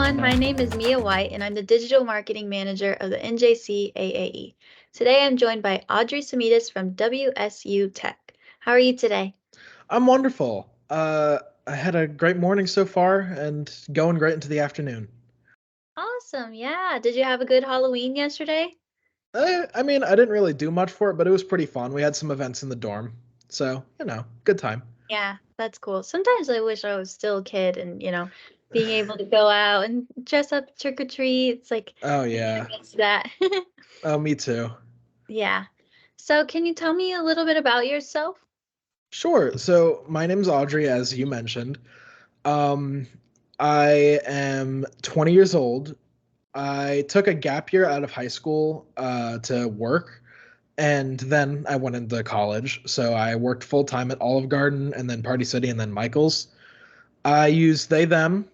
everyone, my name is Mia White and I'm the Digital Marketing Manager of the NJCAAE. Today I'm joined by Audrey Tsomedis from WSU Tech. How are you today? I'm wonderful. I had a great morning so far and going great into the afternoon. Awesome, yeah. Did you have a good Halloween yesterday? I didn't really do much for it, but it was pretty fun. We had some events in the dorm. So, good time. Yeah, that's cool. Sometimes I wish I was still a kid and, being able to go out and dress up trick or treat. It's like, Oh, I kind yeah. of miss that. Oh, me too. Yeah. So can you tell me a little bit about yourself? Sure. So, my name's Audrey, as you mentioned. Um, I am 20 years old. I took a gap year out of high school to work, and then I went into college. So, I worked full time at Olive Garden and then Party City and then Michael's. I use they, them.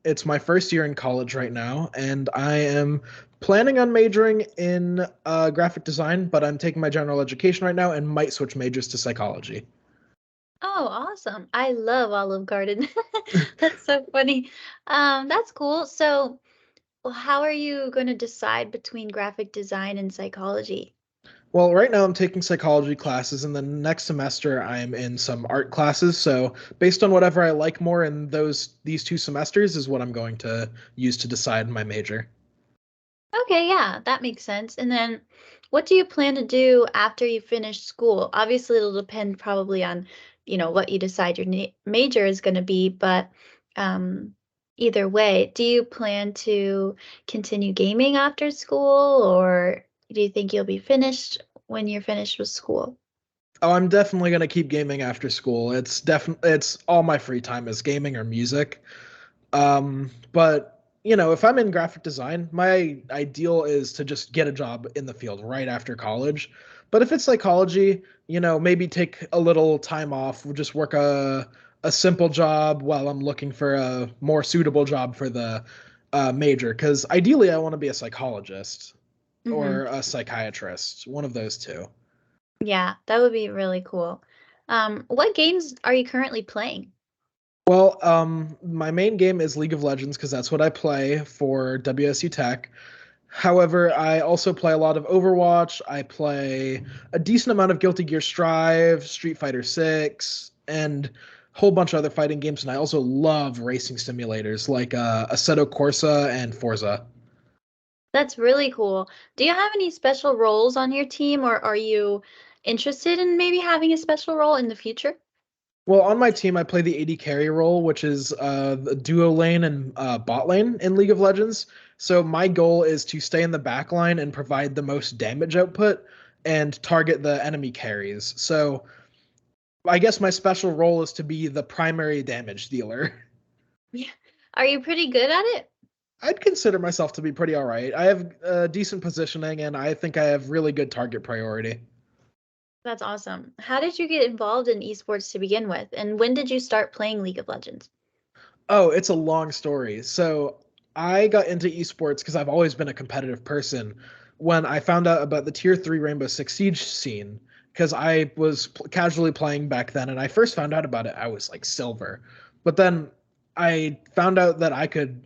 It's my first year in college right now, and I am planning on majoring in graphic design, but I'm taking my general education right now and might switch majors to psychology. Oh, awesome. I love Olive Garden. That's so funny. That's cool. So, well, how are you going to decide between graphic design and psychology? Well, right now I'm taking psychology classes, and then next semester I'm in some art classes. So, based on whatever I like more in these 2 semesters, is what I'm going to use to decide my major. Okay, yeah, that makes sense. And then what do you plan to do after you finish school? Obviously, it'll depend probably on, what you decide your major is going to be, but um, either way, do you plan to continue gaming after school, or do you think you'll be finished when you're finished with school? Oh, I'm definitely gonna keep gaming after school. It's all my free time is gaming or music. But if I'm in graphic design, my ideal is to just get a job in the field right after college. But if it's psychology, maybe take a little time off, just work a simple job while I'm looking for a more suitable job for the major. Because ideally, I want to be a psychologist Mm-hmm. or a psychiatrist, one of those two. Yeah, that would be really cool. What games are you currently playing? Well, my main game is League of Legends because that's what I play for WSU Tech. However, I also play a lot of Overwatch. I play a decent amount of Guilty Gear Strive, Street Fighter 6, and a whole bunch of other fighting games. And I also love racing simulators like Assetto Corsa and Forza. That's really cool. Do you have any special roles on your team, or are you interested in maybe having a special role in the future? Well, on my team, I play the AD carry role, which is the duo lane and bot lane in League of Legends. So my goal is to stay in the back line and provide the most damage output and target the enemy carries. So I guess my special role is to be the primary damage dealer. Yeah. Are you pretty good at it? I'd consider myself to be pretty all right. I have decent positioning, and I think I have really good target priority. That's awesome. How did you get involved in esports to begin with, and when did you start playing League of Legends? Oh, it's a long story. So I got into esports because I've always been a competitive person. When I found out about the Tier 3 Rainbow Six Siege scene, because I was casually playing back then, and I first found out about it, I was like silver. But then I found out that I could,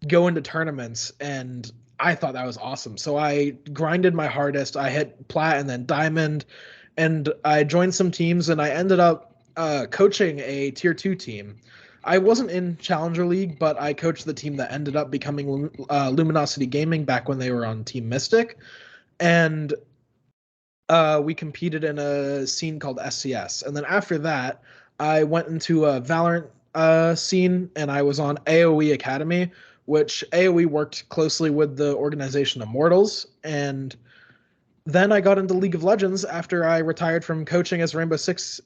go into tournaments, and I thought that was awesome. So I grinded my hardest. I hit plat and then diamond, and I joined some teams, and I ended up coaching a Tier 2 team. I wasn't in Challenger League, but I coached the team that ended up becoming Luminosity Gaming back when they were on Team Mystic, and we competed in a scene called SCS. And then after that, I went into a Valorant scene, and I was on AOE Academy, which AOE worked closely with the organization Immortals. And then I got into League of Legends after I retired from coaching as Rainbow Six.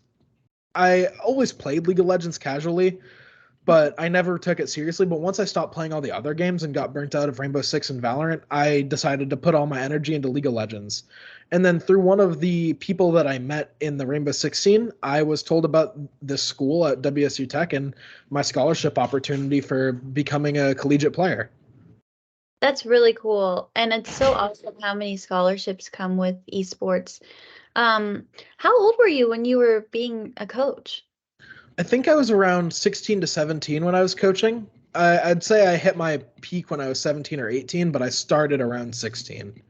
I always played League of Legends casually, but I never took it seriously. But once I stopped playing all the other games and got burnt out of Rainbow Six and Valorant, I decided to put all my energy into League of Legends. And then through one of the people that I met in the Rainbow Six scene, I was told about this school at WSU Tech and my scholarship opportunity for becoming a collegiate player. That's really cool, and it's so awesome how many scholarships come with esports. How old were you when you were being a coach? I think I was around 16 to 17 when I was coaching. I'd say I hit my peak when I was 17 or 18, but I started around 16.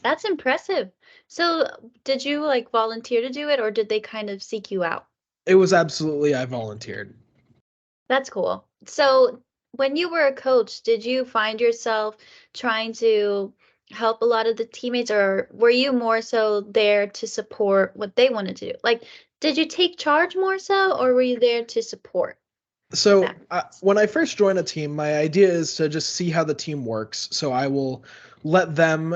That's impressive. So, did you like volunteer to do it, or did they kind of seek you out? It was absolutely I volunteered. That's cool. So, when you were a coach, did you find yourself trying to help a lot of the teammates, or were you more so there to support what they wanted to do? Like, did you take charge more so, or were you there to support, if So that makes sense? when I first join a team, my idea is to just see how the team works. So I will let them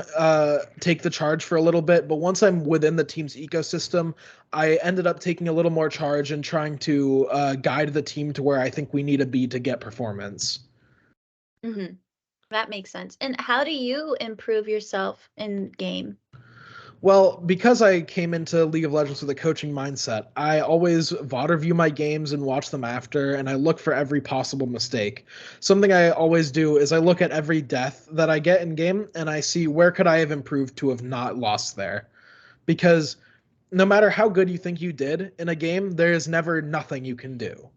take the charge for a little bit. But once I'm within the team's ecosystem, I ended up taking a little more charge and trying to guide the team to where I think we need to be to get performance. Mm-hmm. That makes sense. And how do you improve yourself in game? Well, because I came into League of Legends with a coaching mindset, I always VOD review my games and watch them after, and I look for every possible mistake. Something I always do is I look at every death that I get in game and I see where could I have improved to have not lost there. Because no matter how good you think you did in a game, there is never nothing you can do.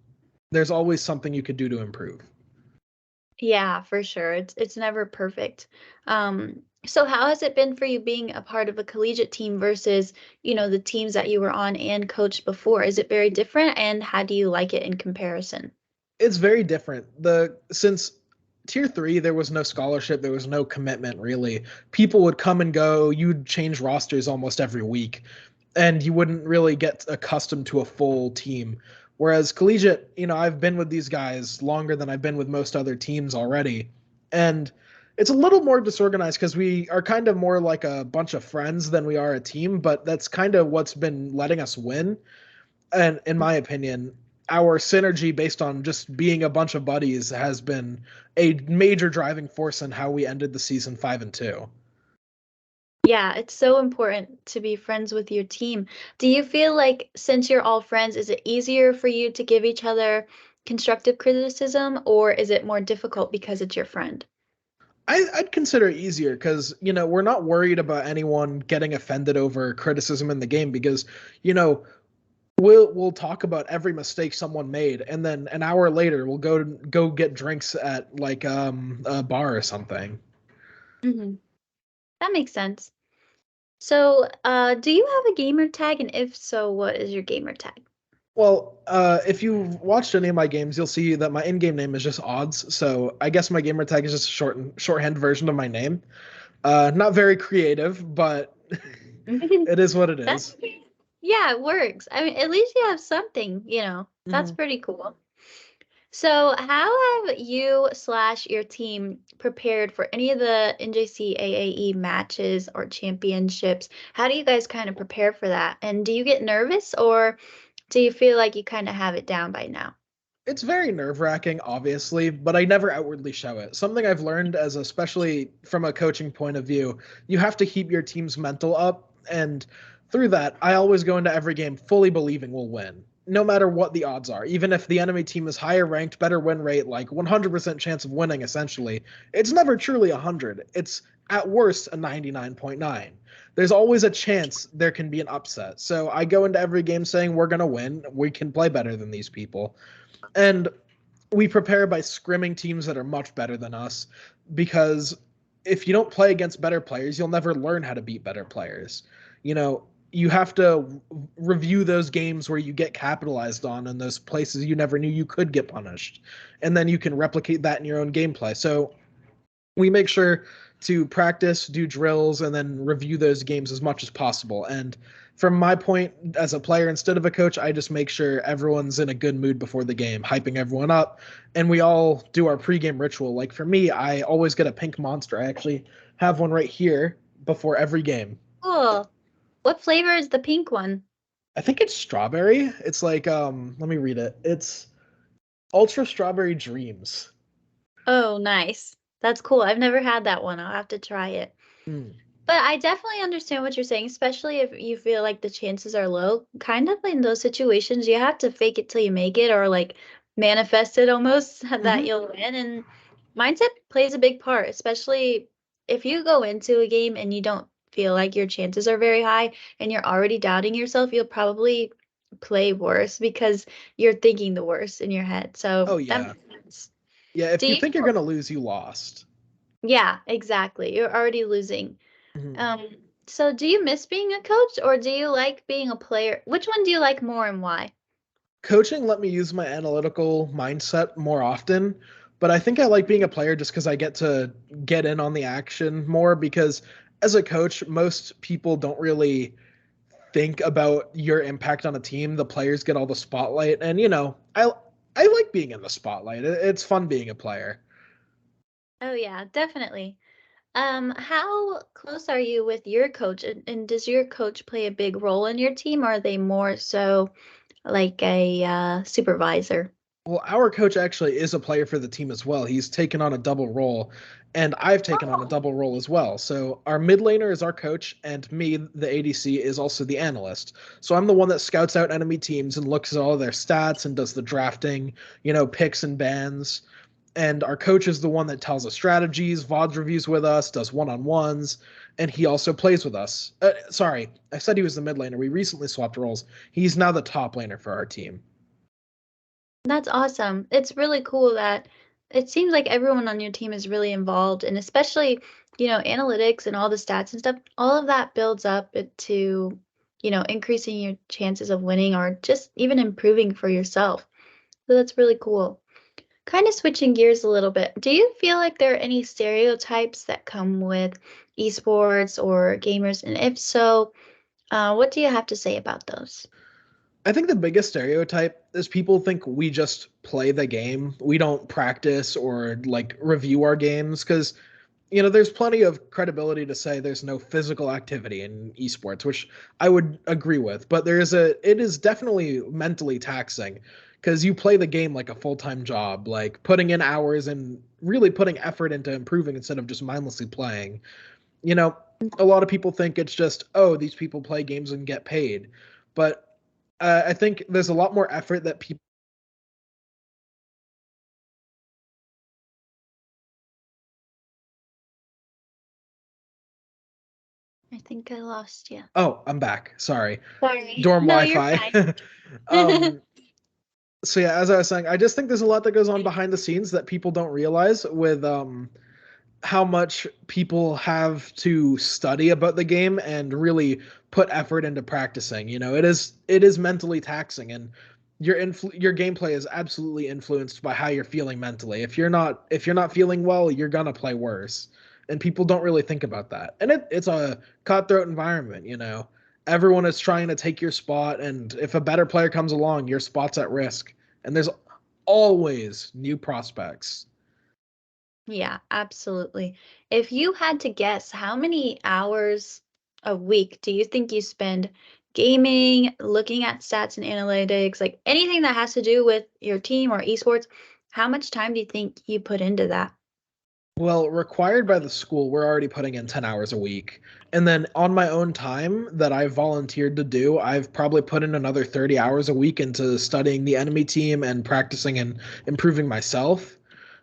There's always something you could do to improve. Yeah, for sure. It's never perfect. So how has it been for you being a part of a collegiate team versus, the teams that you were on and coached before? Is it very different, and how do you like it in comparison? It's very different. The since tier 3 there was no scholarship, there was no commitment really. People would come and go, you'd change rosters almost every week and you wouldn't really get accustomed to a full team. Whereas collegiate, I've been with these guys longer than I've been with most other teams already. And it's a little more disorganized because we are kind of more like a bunch of friends than we are a team, but that's kind of what's been letting us win. And in my opinion, our synergy based on just being a bunch of buddies has been a major driving force in how we ended the season 5-2. Yeah, it's so important to be friends with your team. Do you feel like since you're all friends, is it easier for you to give each other constructive criticism, or is it more difficult because it's your friend? I'd consider it easier because we're not worried about anyone getting offended over criticism in the game because you know we'll talk about every mistake someone made and then an hour later we'll go get drinks at like a bar or something. Hmm. That makes sense. So, do you have a gamer tag? And if so, what is your gamer tag? Well, if you've watched any of my games, you'll see that my in-game name is just Odds. So I guess my gamer tag is just a shorthand version of my name. Not very creative, but it is what it That's is. yeah, it works. I mean, at least you have something. That's Mhm. pretty cool. So, how have you slash your team prepared for any of the NJCAAE matches or championships? How do you guys kind of prepare for that? And do you get nervous, or do you feel like you kind of have it down by now? It's very nerve-wracking, obviously, but I never outwardly show it. Something I've learned as especially from a coaching point of view, you have to keep your team's mental up, and through that, I always go into every game fully believing we'll win. No matter what the odds are, even if the enemy team is higher ranked, better win rate, like 100% chance of winning essentially, it's never truly 100. It's at worst a 99.9. There's always a chance there can be an upset. So I go into every game saying we're going to win, we can play better than these people. And we prepare by scrimming teams that are much better than us because if you don't play against better players, you'll never learn how to beat better players. You know, you have to review those games where you get capitalized on and those places you never knew you could get punished. And then you can replicate that in your own gameplay. So we make sure to practice, do drills, and then review those games as much as possible. And from my point as a player, instead of a coach, I just make sure everyone's in a good mood before the game, hyping everyone up. And we all do our pregame ritual. Like for me, I always get a pink monster. I actually have one right here before every game. Cool. What flavor is the pink one? I think it's strawberry. It's like let me read it. It's Ultra Strawberry Dreams. Oh, nice. That's cool. I've never had that one. I'll have to try it. Mm. But I definitely understand what you're saying, especially if you feel like the chances are low. Kind of in those situations, you have to fake it till you make it or like manifest it almost that Hmm. you'll win. And mindset plays a big part, especially if you go into a game and you don't feel like your chances are very high and you're already doubting yourself, you'll probably play worse because you're thinking the worst in your head. So Oh that yeah. makes sense. Yeah, if Do you you think you're gonna lose, you lost. Yeah, exactly. You're already losing. Mhm. Um, so do you miss being a coach or do you like being a player? Which one do you like more and why? Coaching let me use my analytical mindset more often, but I think I like being a player just because I get to get in on the action more. Because as a coach, most people don't really think about your impact on a team. The players get all the spotlight, and I like being in the spotlight. It's fun being a player. Oh yeah, definitely. How close are you with your coach and does your coach play a big role in your team or are they more so like a supervisor? Well, our coach actually is a player for the team as well. He's taken on a double role, and I've taken on a Oh. double role as well. So our mid laner is our coach, and me, the ADC, is also the analyst. So I'm the one that scouts out enemy teams and looks at all their stats and does the drafting, picks and bans. And our coach is the one that tells us strategies, VODs reviews with us, does one-on-ones, and he also plays with us. Sorry, I said he was the mid laner. We recently swapped roles. He's now the top laner for our team. That's awesome. It's really cool that it seems like everyone on your team is really involved and especially, analytics and all the stats and stuff, all of that builds up to, increasing your chances of winning or just even improving for yourself. So that's really cool. Kind of switching gears a little bit. Do you feel like there are any stereotypes that come with esports or gamers? And if so, what do you have to say about those? I think the biggest stereotype is people think we just play the game. We don't practice or like review our games because there's plenty of credibility to say there's no physical activity in esports, which I would agree with. But it is definitely mentally taxing because you play the game like a full-time job, like putting in hours and really putting effort into improving instead of just mindlessly playing. You know, a lot of people think it's just, oh, these people play games and get paid. But I think there's a lot more effort that people. I think I lost you. Oh, I'm back. Sorry. Sorry. Dorm No, you're Wi-Fi. fine. um, so yeah, as I was saying, I just think there's a lot that goes on behind the scenes that people don't realize with how much people have to study about the game and really put effort into practicing. It is mentally taxing, and your gameplay is absolutely influenced by how you're feeling mentally. If you're not feeling well, you're gonna play worse, and people don't really think about that. And it's a cutthroat environment. Everyone is trying to take your spot, and if a better player comes along, your spot's at risk. And there's always new prospects. Yeah, absolutely. If you had to guess, how many hours a week do you think you spend gaming, looking at stats and analytics, like anything that has to do with your team or esports? How much time do you think you put into that? Well, required by the school, we're already putting in 10 hours a week. And then on my own time that I've volunteered to do, I've probably put in another 30 hours a week into studying the enemy team and practicing and improving myself.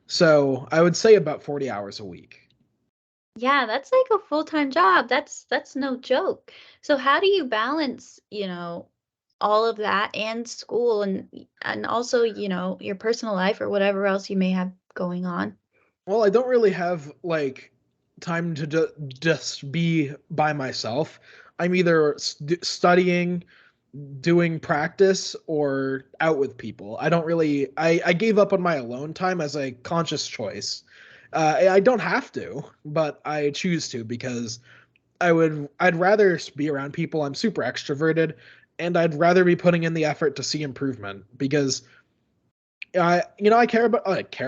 So I would say about 40 hours a week. Yeah, that's like a full-time job. That's no joke. So how do you balance, all of that and school and also, your personal life or whatever else you may have going on? Well, I don't really have like time to just be by myself. I'm either studying, doing practice, or out with people. I don't really. I gave up on my alone time as a conscious choice. I don't have to, but I choose to because I'd rather be around people. I'm super extroverted, and I'd rather be putting in the effort to see improvement because I care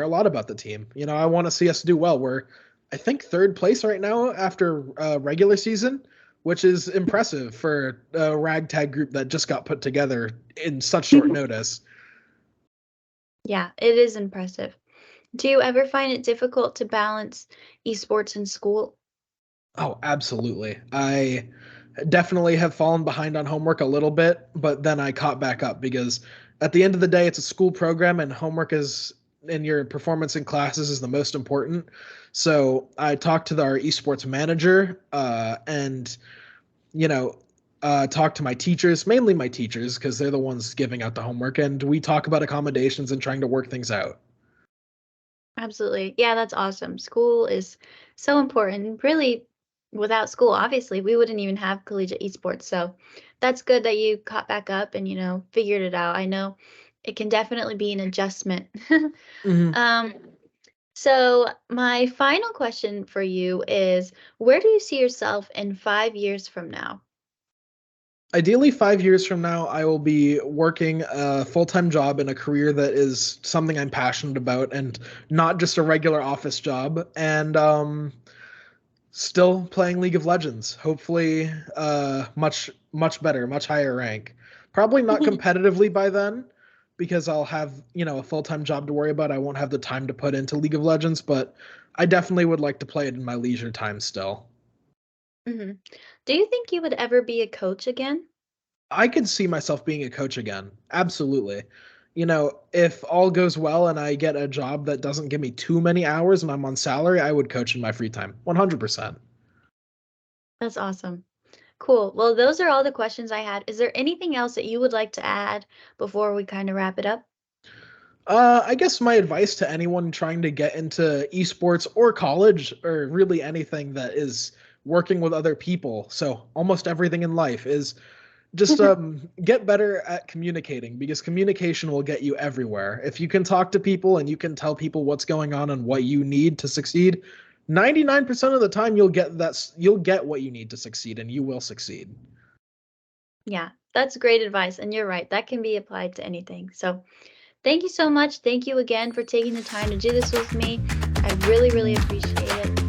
a lot about the team. I want to see us do well. We're, I think, third place right now after regular season, which is impressive for a ragtag group that just got put together in such short notice. Yeah, it is impressive. Do you ever find it difficult to balance esports and school? Oh, absolutely. I definitely have fallen behind on homework a little bit, but then I caught back up because at the end of the day, it's a school program and homework is and your performance in classes is the most important. So I talked to our esports manager and, you know, talk to my teachers, mainly my teachers, because they're the ones giving out the homework. And we talk about accommodations and trying to work things out. Absolutely. Yeah, that's awesome. School is so important. Really, without school, obviously, we wouldn't even have collegiate esports. So that's good that you caught back up and, figured it out. I know it can definitely be an adjustment. Mhm. Um, so my final question for you is, where do you see yourself in 5 years from now? Ideally, 5 years from now, I will be working a full time job in a career that is something I'm passionate about and not just a regular office job. And still playing League of Legends. Hopefully, much better, much higher rank. Probably not competitively by then, because I'll have a full time job to worry about. I won't have the time to put into League of Legends, but I definitely would like to play it in my leisure time still. hmm Do you think you would ever be a coach again? I could see myself being a coach again. Absolutely. If all goes well and I get a job that doesn't give me too many hours and I'm on salary, I would coach in my free time. 100%. That's awesome. Cool. Well, those are all the questions I had. Is there anything else that you would like to add before we kind of wrap it up? I guess my advice to anyone trying to get into esports or college or really anything that is working with other people, so almost everything in life, is just get better at communicating, because communication will get you everywhere. If you can talk to people and you can tell people what's going on and what you need to succeed, 99% of the time you'll get what you need to succeed and you will succeed. Yeah, that's great advice. And you're right, that can be applied to anything. So thank you so much. Thank you again for taking the time to do this with me. I really, really appreciate it.